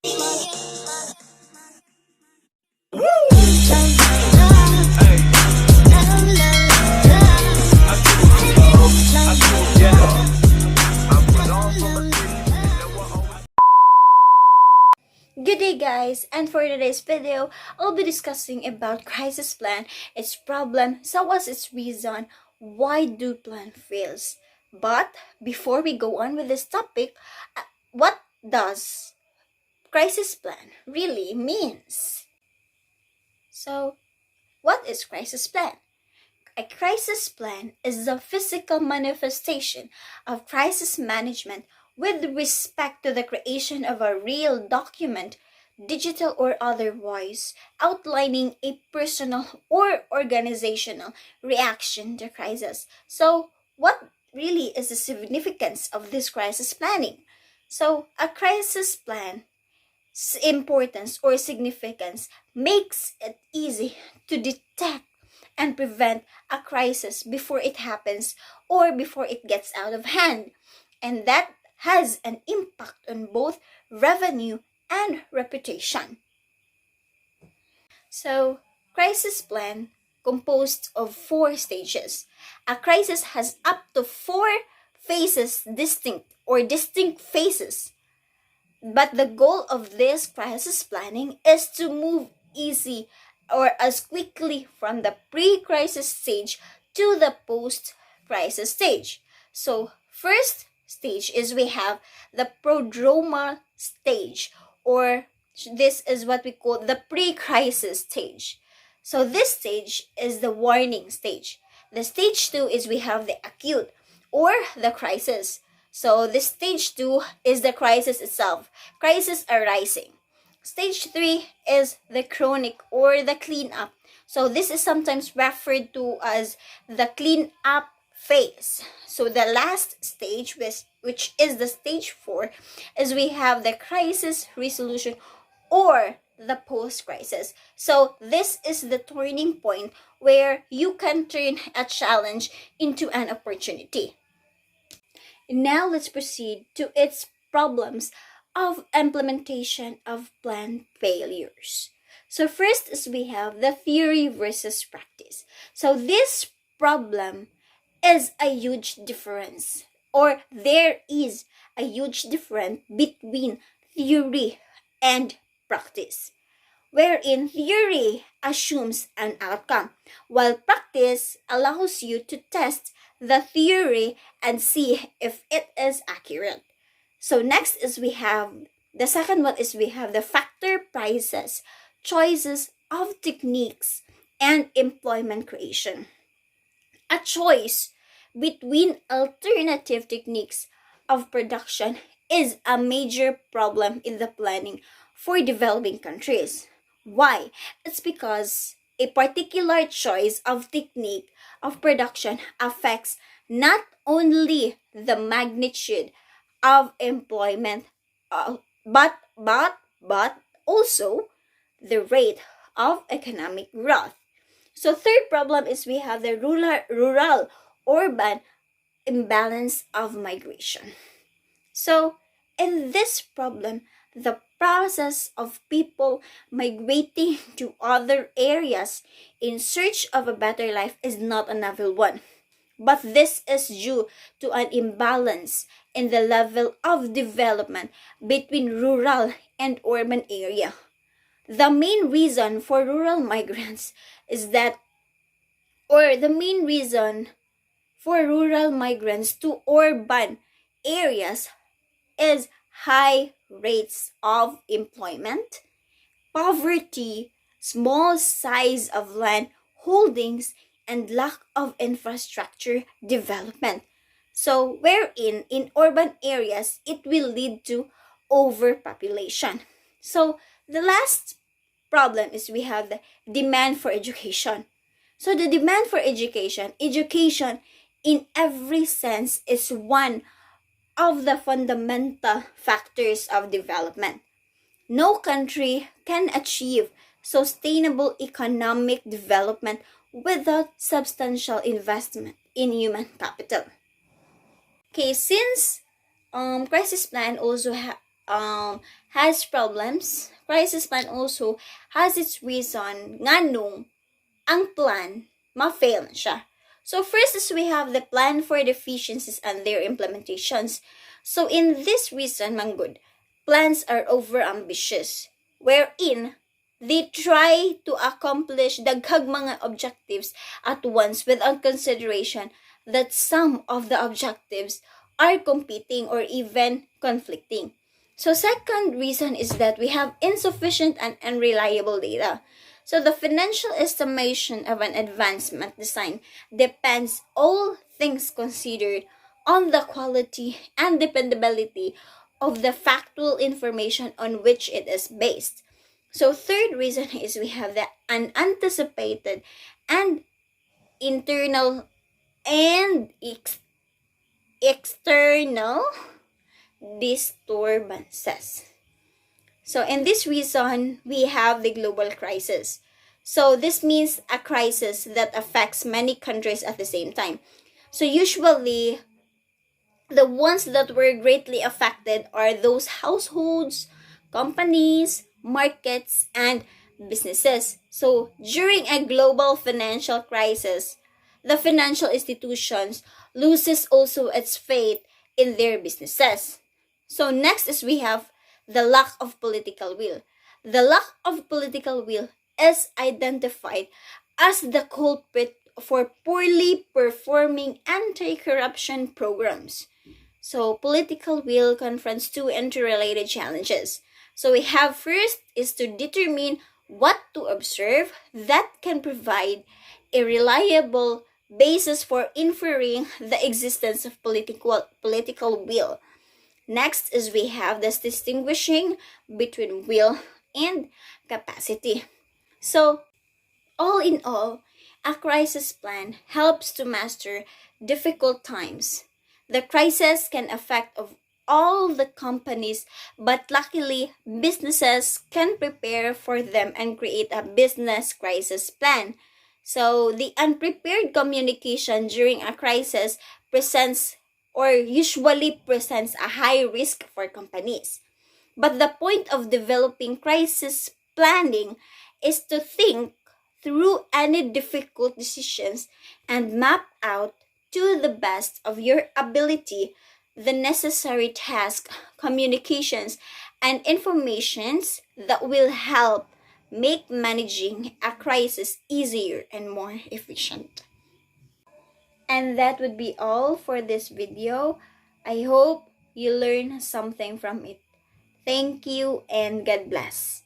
Good day guys, and for today's video, I'll be discussing about crisis plan, its problem, so what's its reason, why do plan fails. But before we go on with this topic, what does crisis plan really means? So, what is crisis plan? A crisis plan is the physical manifestation of crisis management with respect to the creation of a real document, digital or otherwise, outlining a personal or organizational reaction to crisis. So, what really is the significance of this crisis planning? So, a crisis plan importance or significance makes it easy to detect and prevent a crisis before it happens or before it gets out of hand. And that has an impact on both revenue and reputation. So, crisis plan composed of 4 stages. A crisis has up to 4 phases distinct phases. But the goal of this crisis planning is to move easy or as quickly from the pre-crisis stage to the post-crisis stage. So, first stage is we have the prodromal stage, or this is what we call the pre-crisis stage. So, this stage is the warning stage. The stage 2 is we have the acute or the crisis. So, this stage 2 is the crisis itself, crisis arising. Stage 3 is the chronic or the cleanup. So, this is sometimes referred to as the cleanup phase. So, the last stage, which is the stage 4, is we have the crisis resolution or the post-crisis. So, this is the turning point where you can turn a challenge into an opportunity. Now let's proceed to its problems of implementation of plan failures. So first is we have the theory versus practice. So this problem is a huge difference, or there is a huge difference between theory and practice, wherein theory assumes an outcome, while practice allows you to test the theory and see if it is accurate. So next is we have, the second one is we have the factor prices, choices of techniques, and employment creation. A choice between alternative techniques of production is a major problem in the planning for developing countries. Why? It's because a particular choice of technique of production affects not only the magnitude of employment, but also the rate of economic growth. So third problem is we have the rural urban imbalance of migration. So in this problem, the process of people migrating to other areas in search of a better life is not a novel one. But this is due to an imbalance in the level of development between rural and urban area. The main reason for rural migrants is that, or the main reason for rural migrants to urban areas is high rates of employment, poverty, small size of land holdings, and lack of infrastructure development. So, wherein in urban areas, it will lead to overpopulation. So, the last problem is we have the demand for education. So, the demand for education in every sense is one of the fundamental factors of development. No country can achieve sustainable economic development without substantial investment in human capital. Okay, since crisis plan also has problems, crisis plan also has its reason nga nung ang plan ma-fail na siya. So first is we have the plan for deficiencies and their implementations. So in this reason, manggod, plans are over-ambitious, wherein they try to accomplish daghang mga objectives at once without consideration that some of the objectives are competing or even conflicting. So second reason is that we have insufficient and unreliable data. So the financial estimation of an advancement design depends, all things considered, on the quality and dependability of the factual information on which it is based. So third reason is we have the unanticipated and internal and external disturbances. So in this reason, we have the global crisis. So this means a crisis that affects many countries at the same time. So usually, the ones that were greatly affected are those households, companies, markets, and businesses. So during a global financial crisis, the financial institutions loses also its faith in their businesses. So next is we have the lack of political will. The lack of political will is identified as the culprit for poorly performing anti-corruption programs. So political will confronts two interrelated challenges. So we have first is to determine what to observe that can provide a reliable basis for inferring the existence of political will. Next is we have this distinguishing between will and capacity. So, all in all, a crisis plan helps to master difficult times. The crisis can affect of all the companies, but luckily businesses can prepare for them and create a business crisis plan. So the unprepared communication during a crisis presents or usually presents a high risk for companies. But the point of developing crisis planning is to think through any difficult decisions and map out to the best of your ability the necessary task, communications, and informations that will help make managing a crisis easier and more efficient. And that would be all for this video. I hope you learn something from it. Thank you and God bless.